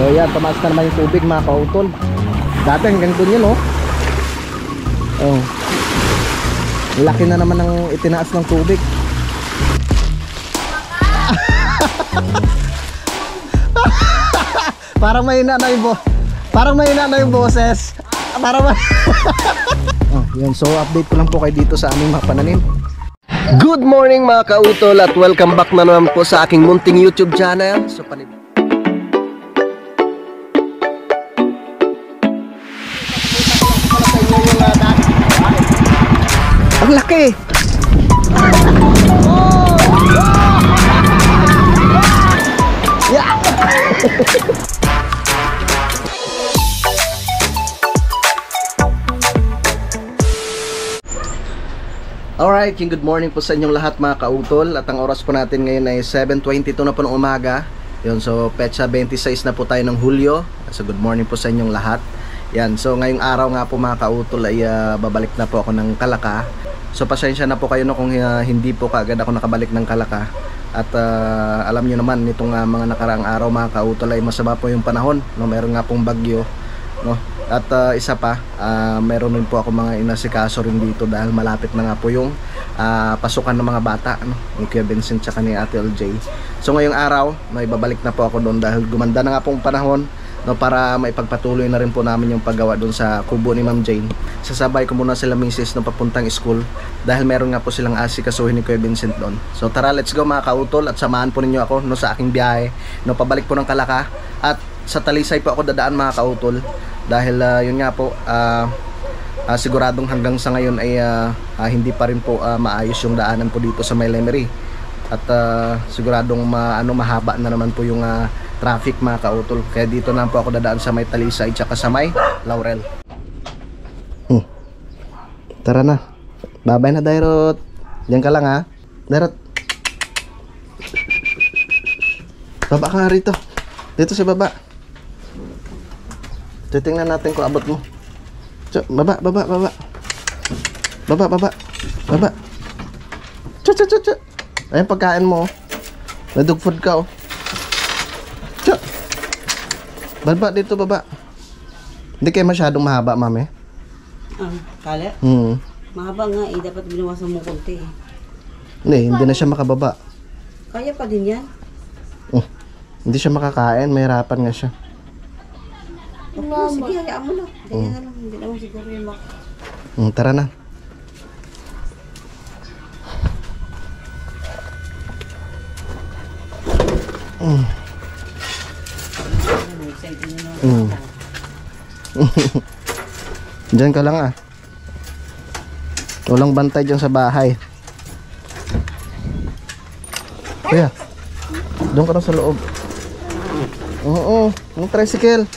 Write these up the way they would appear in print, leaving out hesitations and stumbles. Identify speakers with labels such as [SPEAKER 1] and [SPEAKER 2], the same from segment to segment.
[SPEAKER 1] So yan, tumaas na naman yung tubig mga kautol. Dati hanggang dun yun, oh. Oh. Laki na naman ng itinaas ng tubig. Parang mahina na yung boses. Parang oh, yun. So update ko lang po kayo dito sa aming mga pananim. Good morning mga kautol at welcome back na naman po sa aking munting YouTube channel. So ang laki. Yeah. Alright, good morning po sa inyong lahat mga kautol. At ang oras po natin ngayon ay 7:22 na po ng umaga. Yun, so petsa 26 na po tayo ng Hulyo. So good morning po sa inyong lahat. Yan, so ngayong araw nga po mga kautol ay babalik na po ako ng Kalaka. So pasensya na po kayo no kung hindi po kaagad ako nakabalik ng Kalaka. At alam nyo naman nitong mga nakaraang araw mga kautol ay masama po yung panahon, no? Meron nga pong bagyo, no? At isa pa, meron rin po ako mga inasikaso rin dito dahil malapit na nga po yung pasukan ng mga bata, no? Ni Kuya Vincent tsaka ni Ate LJ. So ngayong araw, may babalik na po ako doon dahil gumanda na nga pong panahon, no, para maipagpatuloy na rin po namin yung paggawa doon sa kubo ni Ma'am Jane. Sasabay ko muna sila misis no papuntang school dahil meron nga po silang asikasuhin ni Kuya Vincent doon. So tara, let's go mga kautol at samahan po ninyo ako no sa aking biyahe, no, pabalik po ng Kalaka. At sa Talisay po ako dadaan mga kautol dahil yun nga po siguradong hanggang sa ngayon ay hindi pa rin po maayos yung daanan po dito sa May Lemery. At siguradong mahaba na naman po yung traffic mga kautol. Kaya dito na po ako dadaan sa May Talisay tsaka sa May Laurel. Tara na. Babay na, Dairot. Diyan ka lang ha. Dairot. Baba ka nga rito. Dito si baba. Titingnan natin kung abot mo. Baba. Baba. Chu. Ayan pagkain mo. May dog food ka, oh. Baba dito, baba. Hindi kayo masyadong mahaba, mami.
[SPEAKER 2] Kala? Mahaba nga eh. Dapat binawasan mo konti eh.
[SPEAKER 1] Hindi na siya makababa.
[SPEAKER 2] Kaya pa din yan.
[SPEAKER 1] Hindi siya makakain. Mahirapan nga siya.
[SPEAKER 2] Sige, hayaan mo na. Ganyan na lang. Hindi naman siguro yung
[SPEAKER 1] tara na. Diyan ka lang ah. Walang bantay dyan sa bahay. Kuya, doon ka na sa loob. Oo, yung tricycle.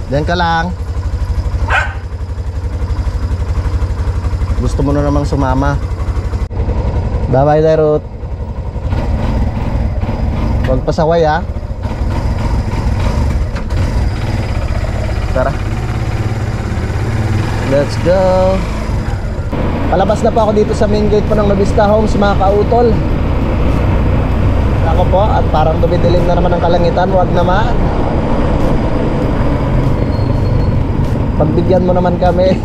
[SPEAKER 1] Diyan ka lang. Gusto mo na namang sumama. Bye-bye, Dairot. Huwag pasaway ha. Tara. Let's go. Palabas na po ako dito sa main gate po ng Novista Homes mga kautol. Ako po at parang dumidilim na naman ang kalangitan. Huwag naman. Pagbigyan mo naman kami.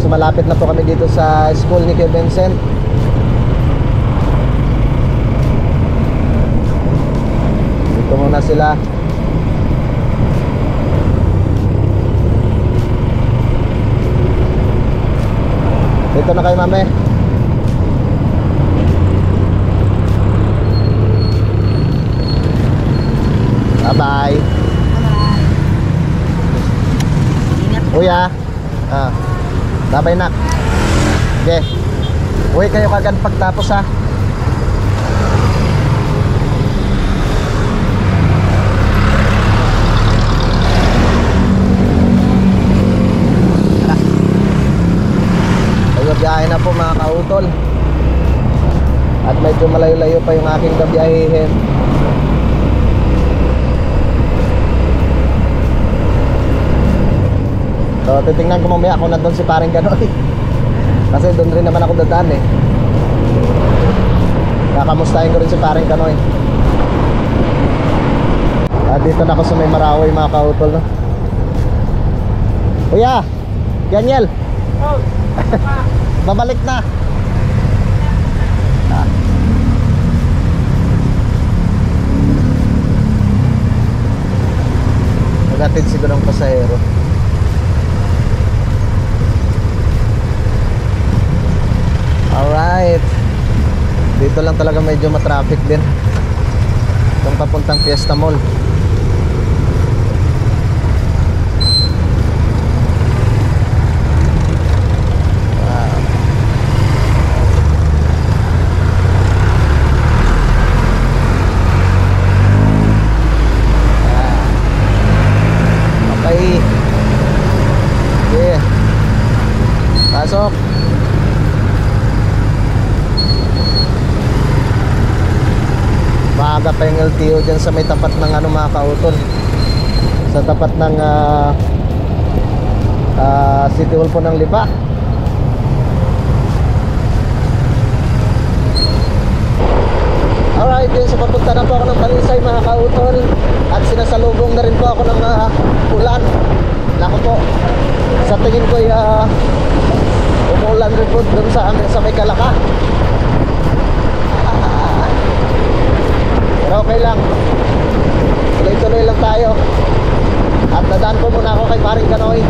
[SPEAKER 1] So malapit na po kami dito sa school ni Kuya Vincent. Dito muna sila. Dito na kayo, mami. Bye-bye.
[SPEAKER 2] Ingat ka.
[SPEAKER 1] Kuya. Bye-bye, nak. Okay. Uwi kayo kagad pagtapos, ha. Biyahe na po mga kautol. At medyo malayo-layo pa yung aking gabiyahihin. So titingnan ko mamaya kung nandun si paring Ganoy. Kasi doon rin naman ako dadaan eh. Kakamustahin ko rin si paring Ganoy. Dito na ako sa may Marawi mga kautol, no? Kuya, Daniel. Babalik na. Magatid siguro ng pasahero. Alright. Dito lang talaga medyo matraffic din. Itong papuntang Fiesta Mall. Pasok. Maaga pa yung LTO dyan sa may tapat ng ano mga kautol. Sa tapat ng City Hall po ng Lipa. Alright, yun, so papunta na po ako ng Talisay mga kautol. At sinasalubong na rin po ako ng ulan. Nako po, sa tingin ko umulan rin po doon sa amin sa may Kalaka. Pero okay lang, tuloy-tuloy lang tayo. At dadaan po muna ako kay paring Ganoy.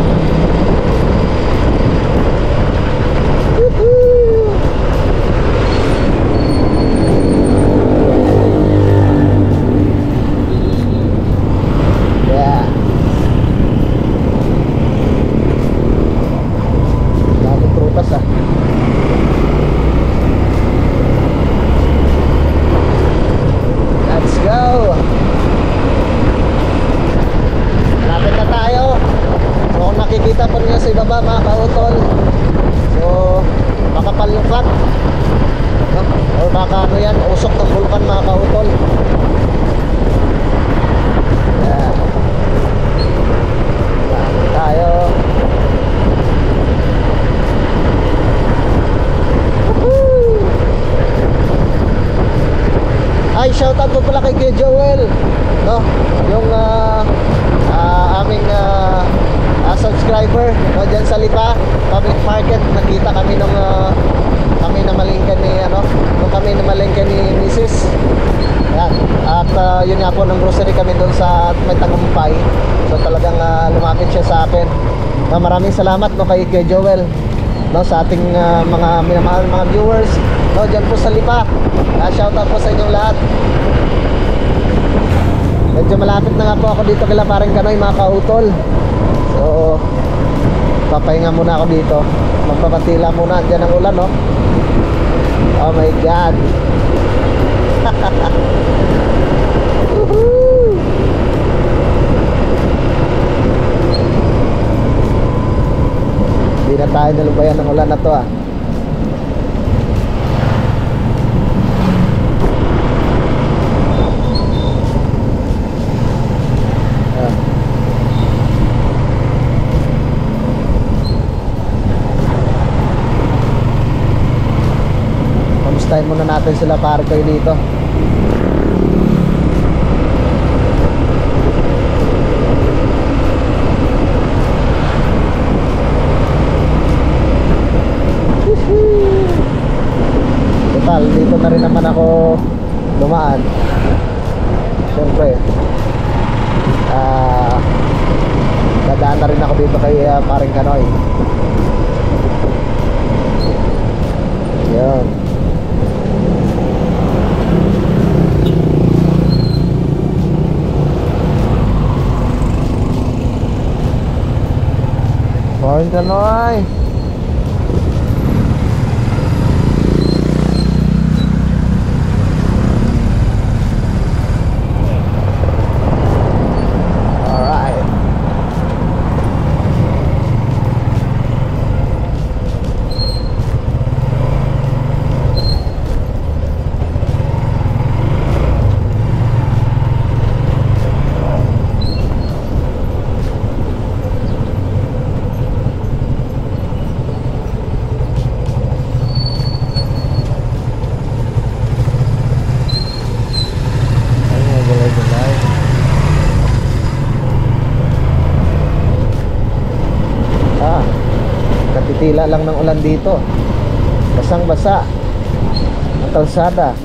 [SPEAKER 1] Yeah. Daming prutas ah. Let's go. Malapit na tayo. So kung nakikita po niyo sa ibaba mga kautol, so makapal yung flat, no? Or baka ano yan, usok ng vulkan mga kautol. Yeah. Malapit tayo. Ay, shoutout po pala kay Kuya Joel, no? Yung aming subscriber, no, dyan sa Lipa Public Market. Nakita kami nung kami na malingkan ni nung kami na malingkan ni Mrs. Yan. At yun nga po, ng grocery kami doon sa may Tagumpay. So talagang lumapit siya sa akin. Maraming salamat, no, kay Kuya Joel, no, sa ating mga minamahal mga viewers, no, dyan po sa Lipa. Shoutout po sa inyong lahat. Medyo malapit na nga po ako dito kila paring Ganoy mga kautol. So papahinga muna ako dito. Magpapatila muna. Diyan ang ulan, no? Oh my God. Hindi na tayo nalubayan ng ulan na to ah. Kamustahin muna natin sila para kayo dito. Total, dito na rin naman ako dumaan. Siyempre dadaan na rin ako dito kay paring Ganoy. paring Kanoy. Alright. Katitila lang ng ulan dito. Basang-basa ang kalsada.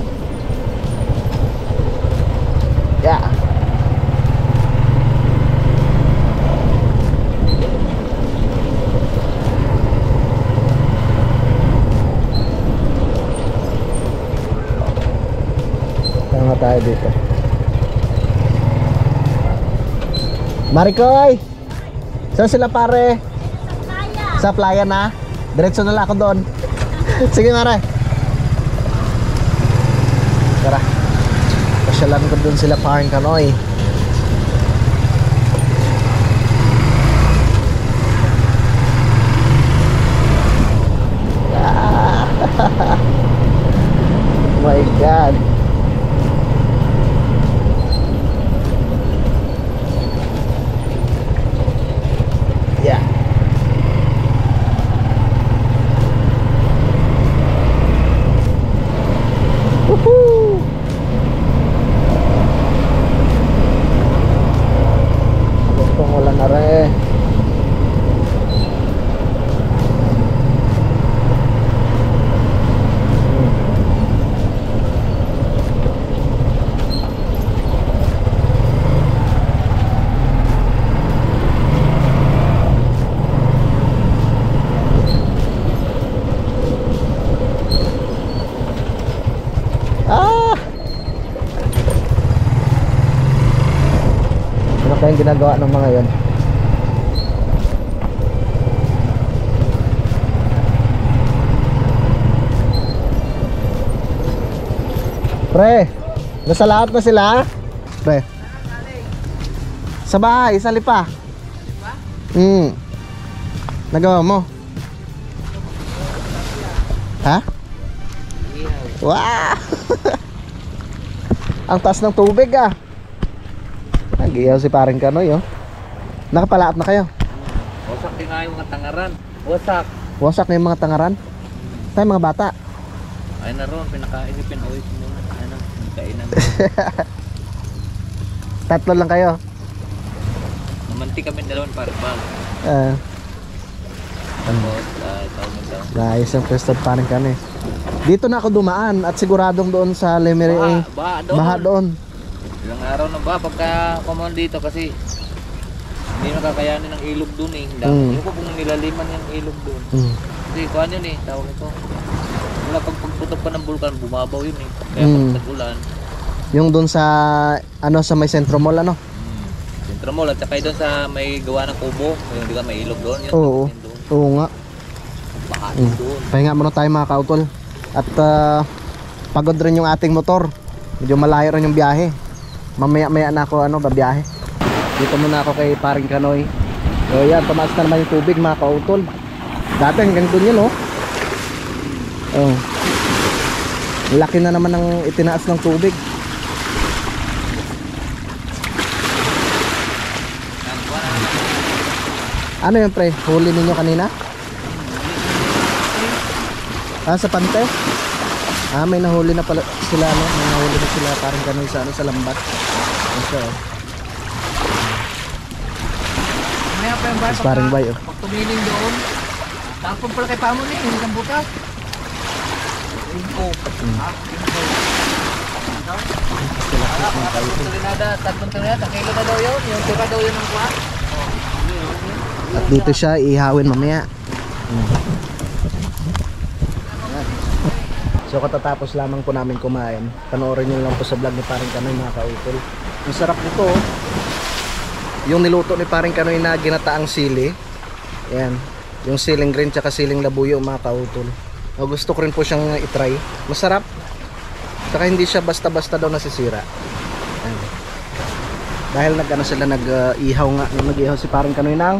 [SPEAKER 1] Yeah. Tama tayo dito. Marikoy! Saan sila pare? Sa playa na? Diretso na lang ako doon. Sige Mare. Tara. Pasyalan ko doon sila paring Kanoy. Oh my God. Yeah. Woohoo! Gustong wala na rin. Ano kayang ginagawa ng mga yon? Pre, nasa lahat na sila? Pre, sa bahay, sa lipa. Nagawa mo? Ha? Wow! Ang taas ng tubig ah. Nagiyaw si paring Kanoy oh. Nakapalaat na kayo?
[SPEAKER 3] Wasak din nga yung mga tangaran. Wasak.
[SPEAKER 1] Wasak na yung mga tangaran? Tayo mga bata.
[SPEAKER 3] Ay na ron, pinakaisipin away mo muna. Ano, kainan.
[SPEAKER 1] Tatlo lang kayo?
[SPEAKER 3] Namanti kami dalawang paribal. Tapos, tawag mo daw.
[SPEAKER 1] Guys, ang pwesto paring Kanoy. Dito na ako dumaan at siguradong doon sa Lemery
[SPEAKER 3] Baha doon.
[SPEAKER 1] Baha doon.
[SPEAKER 3] Ilang araw na ba pagka kumon dito kasi hindi nakakayanin ng ilog doon eh. Hindi ko kung nilaliman yung ilog doon. Kasi kuhan yun eh, tawag ito. Wala pagputok pa ng bulkan, bumabaw yun eh. Kaya pag nag-ulan.
[SPEAKER 1] Yung doon sa ano sa may Centro Mall ano?
[SPEAKER 3] Centro Mall at saka doon sa may gawa ng kubo. Yung di ka may ilog doon. Yun,
[SPEAKER 1] Oo. Oo nga.
[SPEAKER 3] Baha doon.
[SPEAKER 1] Pahinga muna tayo mga kautol. At pagod rin yung ating motor. Medyo malayo rin yung biyahe. Mamaya-maya na ako babiyahe. Dito muna ako kay paring Kanoy. So yan, tumaas na naman yung tubig mga kautol. Dati hanggang doon yun oh. Oh. Laki na naman ng itinaas ng tubig. Ano yun pre? Huli ninyo kanina? Sa pante? May nahuli na pala sila no? May nahuli na sila parang Kanoy sa sa lambat. Ito oh.
[SPEAKER 3] Ano pa yung
[SPEAKER 1] Mas parang bay oh.
[SPEAKER 3] Pag tumiling doon, tapon pala kay Pamo niya, hindi kang butas. Info. Tatlong tulinada, kilo na daw yun. Yung tura daw yun ng kuha.
[SPEAKER 1] At dito siya ihawin mamaya. So katatapos lamang po namin kumain. Panoorin nyo lang po sa vlog ni paring Kanoy mga kautol. Ang sarap nito oh. Yung niluto ni paring Kanoy na ginataang sili. Ayan. Yung siling green tsaka siling labuyo mga kautol. Gusto ko rin po siyang itry. Masarap. Tsaka hindi siya basta-basta daw nasisira. Ayan. Dahil nag-ano sila, nag-ihaw nga. Nag-ihaw si parang Kanoy ng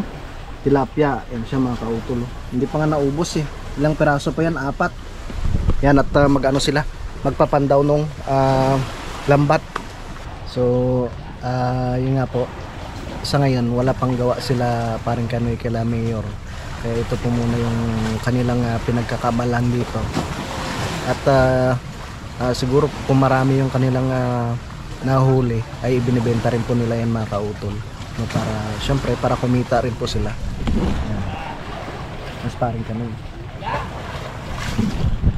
[SPEAKER 1] tilapia. Yan siya mga kautol. Hindi pa nga naubos eh. Ilang piraso pa yan? 4. Yan at mag-ano sila. Magpapandaw nung lambat. So yun nga po. Sa ngayon wala pang gawa sila parang Kanoy kila Mayor. Kaya ito po muna yung kanilang pinagkakabalan dito. At siguro kung marami yung kanilang nahuli ay ibinibenta rin po nila yan mga kautol, no, para syempre para kumita rin po sila. Yan. Mas paring Kanoy.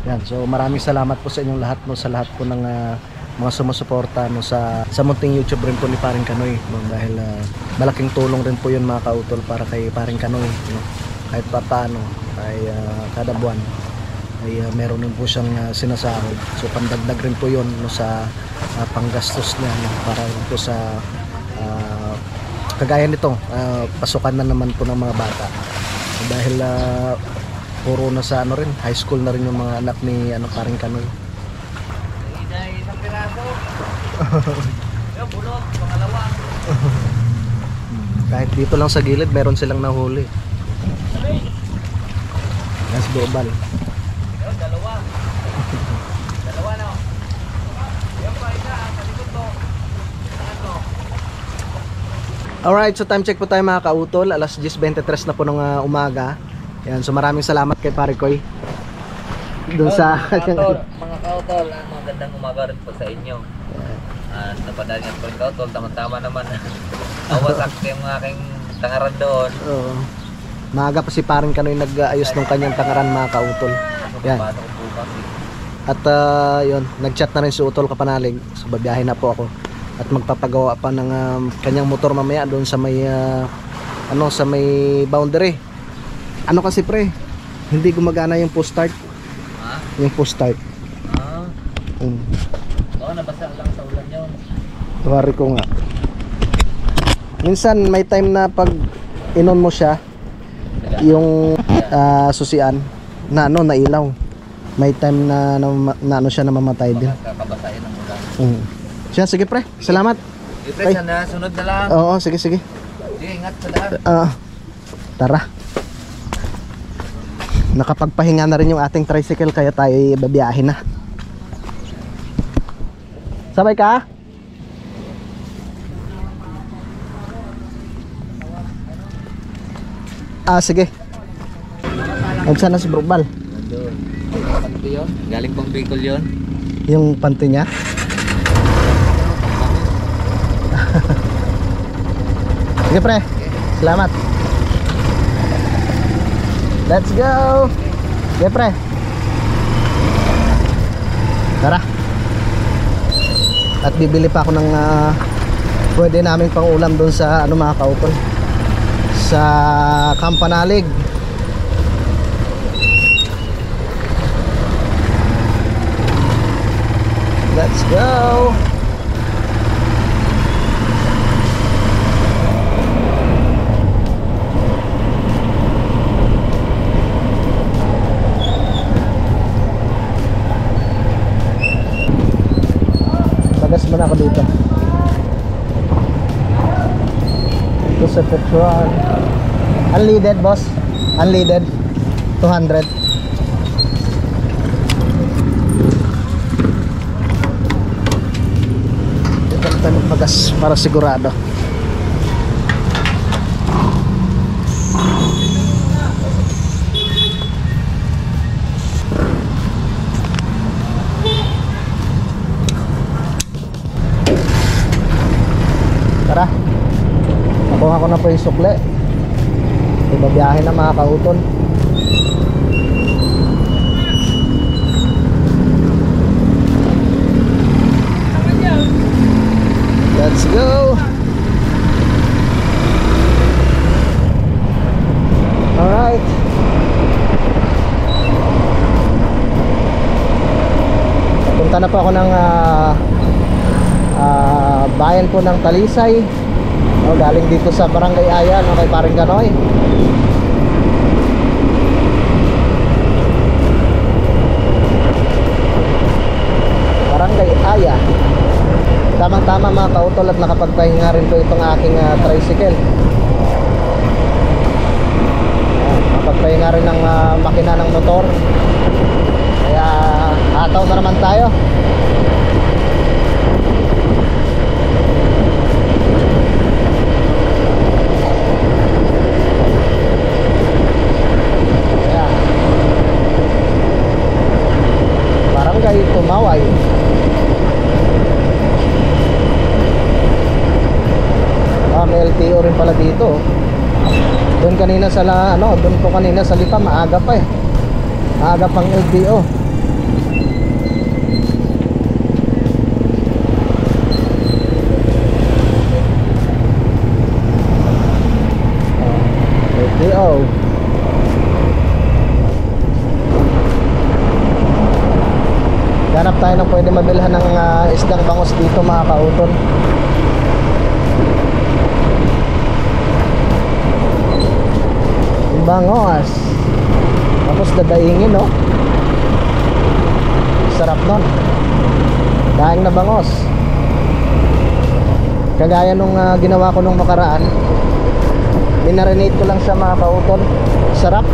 [SPEAKER 1] Yan, so maraming salamat po sa inyong lahat, no, sa lahat po ng mga sumusuporta, no, sa munting YouTube rin po ni paring Kanoy, no, dahil malaking tulong rin po yun mga kautol para kay paring Kanoy, no. Kahit pa paano ay kada buwan ay meron din po siyang sinasahod. So pandagdag rin po yun, no, sa panggastos niya, no, para rin po sa kagaya nito, pasukan na naman po ng mga bata. Dahil puro na sa ano rin, high school na rin yung mga anak ni paring Kanoy.
[SPEAKER 3] Isang piraso. Yung bulok, pangalawa.
[SPEAKER 1] Kahit dito lang sa gilid meron silang nahuli. Nas global.
[SPEAKER 3] Yung dalawa. Dalawa na. Yung pa isa, sa likod to. Ano?
[SPEAKER 1] Alright, so time check po tayo mga kautol. Alas 10:23 na po ng umaga. Yan, so maraming salamat kay Pare Koy doon sa
[SPEAKER 3] mga kautol, magandang umaga rin po sa inyo. Napadali nga po rin kautol, tama-tama naman. Awasak yung aking tangaran doon.
[SPEAKER 1] Oo. Maaga pa si Paring Kanoy nag-ayos ng kanyang tangaran mga kautol. Yan. At yun, nag-chat na rin si Utol Kapanalig. So babiyahe na po ako. At magpapagawa pa ng kanyang motor mamaya doon sa may sa may boundary. Ano kasi pre, hindi gumagana yung push start. Yung push start.
[SPEAKER 3] Oo, nabasa lang sa ulan yun.
[SPEAKER 1] Wari ko nga. Minsan may time na pag inon mo siya, yung susian na na ilaw. May time na ano siya namamatay din.
[SPEAKER 3] Kakabasahin ng ulan.
[SPEAKER 1] Siya, sige pre, salamat.
[SPEAKER 3] Pre, sana sunod na lang.
[SPEAKER 1] Oo, sige.
[SPEAKER 3] Sige, ingat sa daan.
[SPEAKER 1] Tara. Nakapagpahinga na rin yung ating tricycle kaya tayo babiyahin na. Sabay ka? Sige. Saan na si Brubal?
[SPEAKER 3] Nandun. Panto yun? Galing pang Bicol yun?
[SPEAKER 1] Yung panto niya? Sige pre, salamat. Let's go. Sige pre. Tara. At bibili pa ako ng pwede namin pang ulam doon sa mga kautol, sa Kampanalig. Let's go. Bagas muna ako dito. Ito sa petrol. Unleaded boss. Unleaded 200. Ito tayo magbagas para sigurado. Tara. Nakuha ko na po yung sukle. Babiyahe na mga kautol. Let's go. Alright. Punta na po ako ng bayan po ng Talisay. Galing dito sa Barangay Aya, kay Paring Kanoy. na mga kautol at nakapagpahinga rin po itong aking tricycle. Nakapagpahinga rin ng makina ng motor. Kaya hataw na naman tayo. Barangay Tumaway. May LTO rin pala dito. Doon kanina sa doon po kanina sa Lipa maaga pa eh. Maaga pang LTO. LTO. Ganap tayo ng pwede mabilhan ng isdang bangus dito mga kautol. Bangos. Tapos dadaingin, no? Sarap nun. Daing na bangos. Kagaya nung ginawa ko nung makaraan. Minarinate ko lang siya mga kautol. Sarap.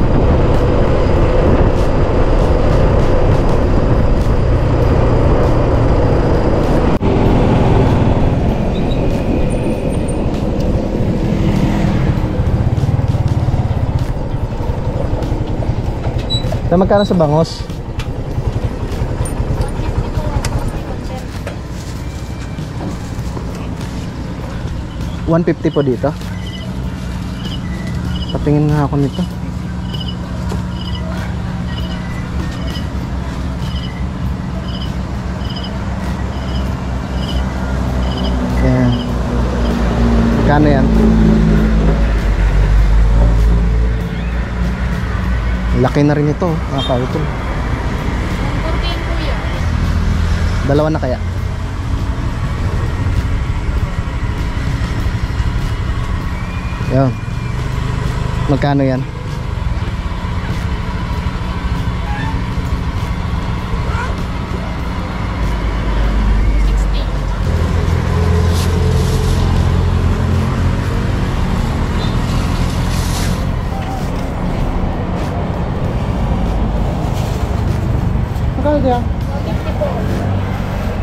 [SPEAKER 1] Na magkano sa bangos? $150 po dito. Patingin nga ako nito. Ayan. Magkano yan? Laki na rin ito, mga kautol. Dalawa na kaya? Yan. Magkano yan? Magkano kaya?
[SPEAKER 4] 50 po.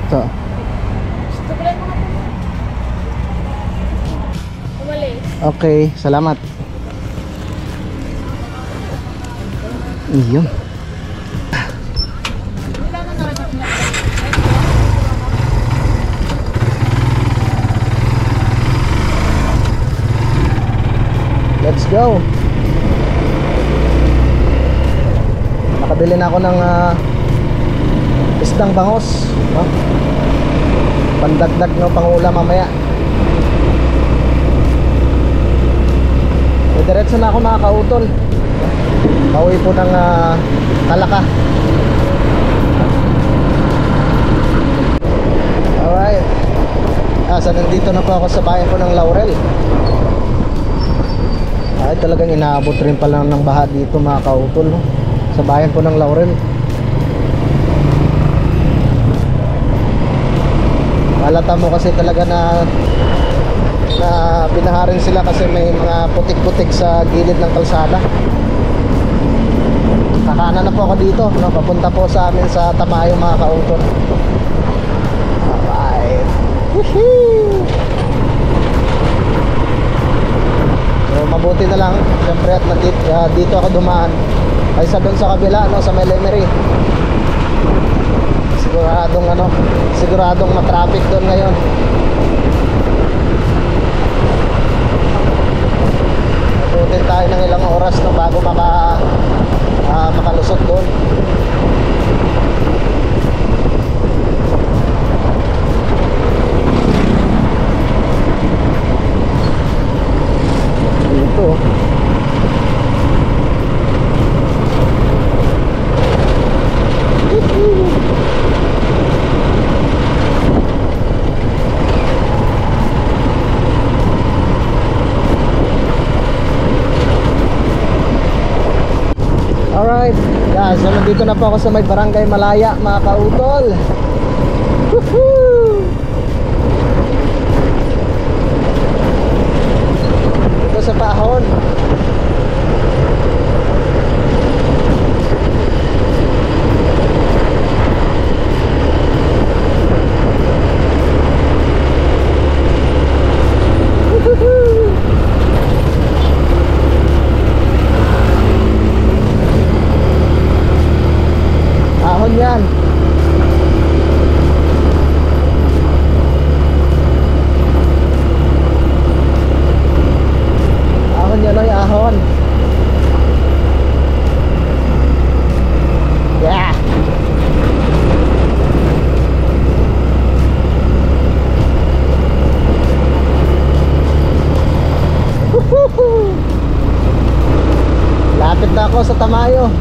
[SPEAKER 1] Ito.
[SPEAKER 4] Tukulan mo nga po. Umalis.
[SPEAKER 1] Okay, salamat. Iyon. Let's go. Nakabili na ako ng isdang bangos, no? Pandagdag ng pangulam mamaya. Diretso na ako mga kautol. Pauwi po ng Talaka. Alright. So nandito na po ako sa bayan po ng Laurel. Ay, talagang inaabot rin pala ng baha dito mga kautol, no? Sa bayan po ng Laurel. Halata mo kasi talaga na binaharin sila kasi may mga putik-putik sa gilid ng kalsada. Kakanan na po ako dito, no? Papunta po sa amin sa Tamayo mga kautol. Alright. Woohoo! So mabuti na lang siyempre at dito ako dumaan kaysa doon sa kabila, no? Sa Melemery. Siguradong matraffic doon ngayon. Tutin tayo ng ilang oras no, bago makalusot doon. Dito alright, yeah, so nandito na po ako sa may Barangay Malaya mga kautol. Woohoo! ahon. Ahon yan. Ahon yan ay ahon. Yeah. Lapit na ako sa Tamayo.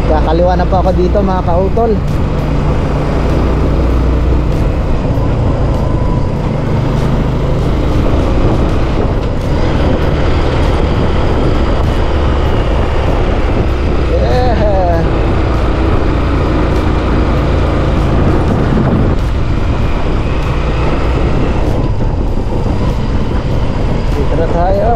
[SPEAKER 1] Kakaliwa na po ako dito mga kautol. Yeah. Dito na tayo.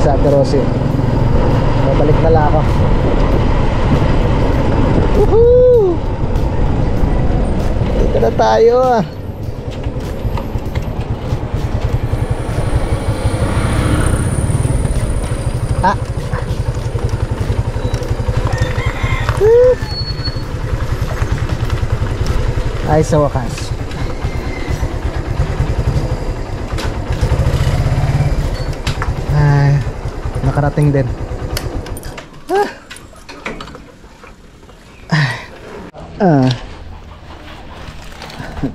[SPEAKER 1] Sa Ate Rosie, babalik na lang ako. Woohoo! Dito na tayo. Ah. Ay, sa wakas. Ay, nakarating din.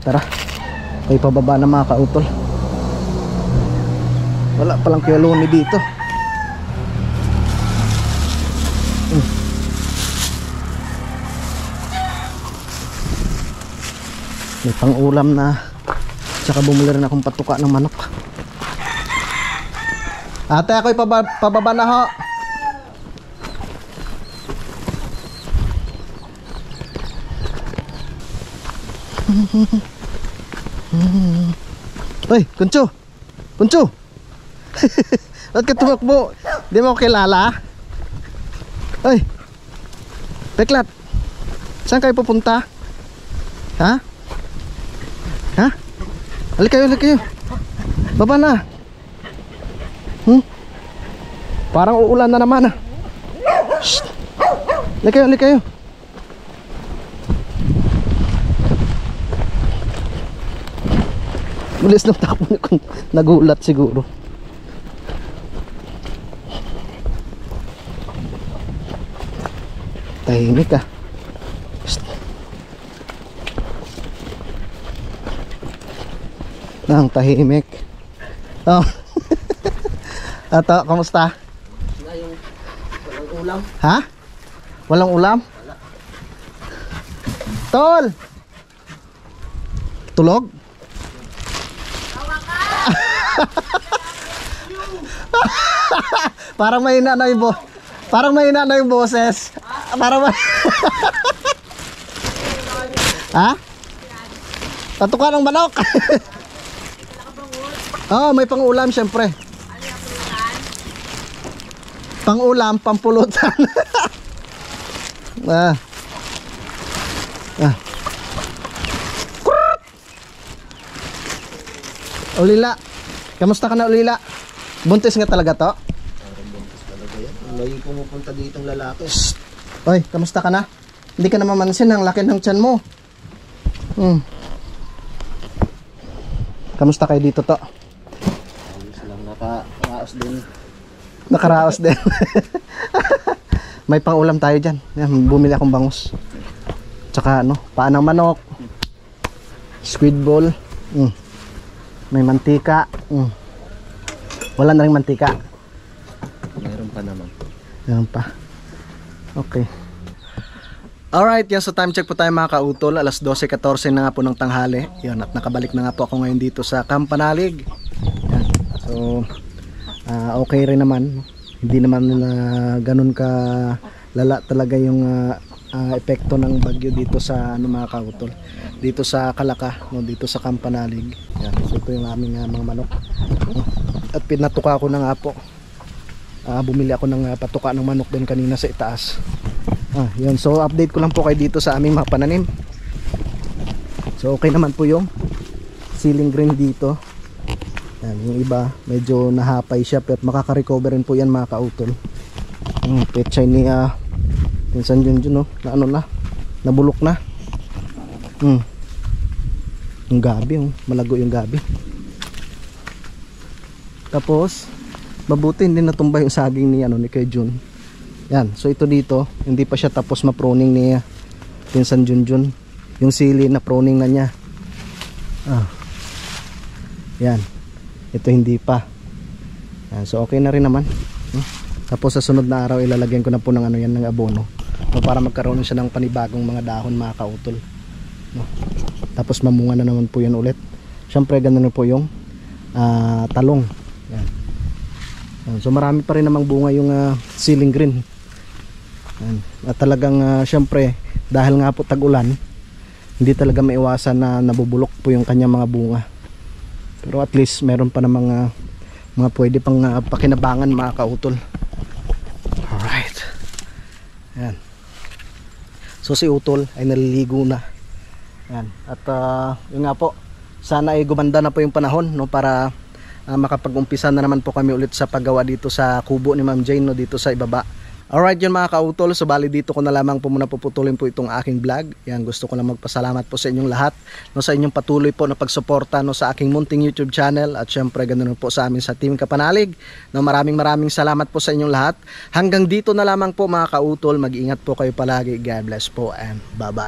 [SPEAKER 1] Tara, ay pababa na mga kautol. Wala palang kiyaloni dito. May pang-ulam na. Tsaka bumili rin akong patuka ng manok. Ate, ako'y pababa na ho. Uy, Kuncho! Kuncho! Ba't ka tumakbo? Di mo ako kilala? Uy! Beklat! Saan kayo pupunta? Ha? Ha? Halik kayo, halik kayo. Baba na. Parang uulan na naman. Shh. Halik kayo, halik kayo. Bilis ng takbo niya kung nagulat siguro. Tahimik ah. Nang tahimik. Oh. Ato, kamusta?
[SPEAKER 2] Walang ulam.
[SPEAKER 1] Ha? Walang ulam?
[SPEAKER 2] Wala.
[SPEAKER 1] Tol! Tulog? Parang mahina na yung parang mahina na yung boses. Parang Ha? Patuka ng manok. Oh, may pang-ulam syempre. Pang-ulam, pampulutan. Ah. Ulila. Kamusta ka na, Ulila? Buntis nga talaga to?
[SPEAKER 2] Parang buntis talaga yan. May pumupunta ditong lalaki.
[SPEAKER 1] Oy, kamusta ka na? Hindi ka na mamansin ang laki ng tiyan mo. Kamusta kayo dito to?
[SPEAKER 2] Ayos lang, nakaraos din.
[SPEAKER 1] Nakaraos din. May pang-ulam tayo dyan. Yan, bumili akong bangus. Tsaka ano, paan ng manok. Squid ball. May mantika. Wala na rin mantika.
[SPEAKER 2] Meron pa naman.
[SPEAKER 1] Meron pa. Okay. Alright, yan, so time check po tayo mga kautol. Alas 12:14 na nga po ng tanghali. Yan, at nakabalik na nga po ako ngayon dito sa Campanalig. So okay rin naman, hindi naman ganun ka lala talaga yung epekto ng bagyo dito sa mga kautol, dito sa Kalaka, no, dito sa Kampanalig. Yan, so ito yung aming mga manok, at pinatuka ko na nga po. Bumili ako ng patuka ng manok din kanina sa itaas. Yun, so update ko lang po kayo dito sa aming mga pananim. So okay naman po yung ceiling green dito. Yan, yung iba medyo nahapay siya, pero makaka-recover rin po yan mga kautol. Pechay ni Pinsan Junjun, no? Na ano na, nabulok na. Yung gabi, malago yung gabi. Tapos mabuti hindi natumba yung saging ni ni kay Jun. Yan, so ito dito hindi pa siya tapos ma-pruning ni Pinsan Junjun. Yung sili na pruning na niya. Yan, ito hindi pa. Yan, so okay na rin naman. Tapos sa sunod na araw ilalagyan ko na po ng yan, ng abono, no, para magkaroon siya ng panibagong mga dahon mga kautol, no. Tapos mamunga na naman po yan ulit. Syempre ganun na po yung talong. Yan. So marami pa rin namang bunga yung ceiling green. Yan. At talagang syempre dahil nga po tag-ulan, hindi talaga maiwasan na nabubulok po yung kanyang mga bunga. Pero at least meron pa namang mga pwede pang pakinabangan mga kautol. Alright. Yan. So si utol ay naliligo na. Yan. At yun nga po, sana ay gumanda na po yung panahon, no, para makapag-umpisa na naman po kami ulit sa paggawa dito sa kubo ni Ma'am Jane, no, dito sa ibaba. Alright yun mga kautol, so bali dito ko na lamang po muna puputulin po itong aking vlog. Yan, gusto ko lang magpasalamat po sa inyong lahat, no, sa inyong patuloy po na pagsuporta, no, sa aking munting YouTube channel, at syempre ganoon po sa amin sa Team Kapanalig, no, maraming salamat po sa inyong lahat. Hanggang dito na lamang po mga kautol, mag-iingat po kayo palagi. God bless po and bye bye.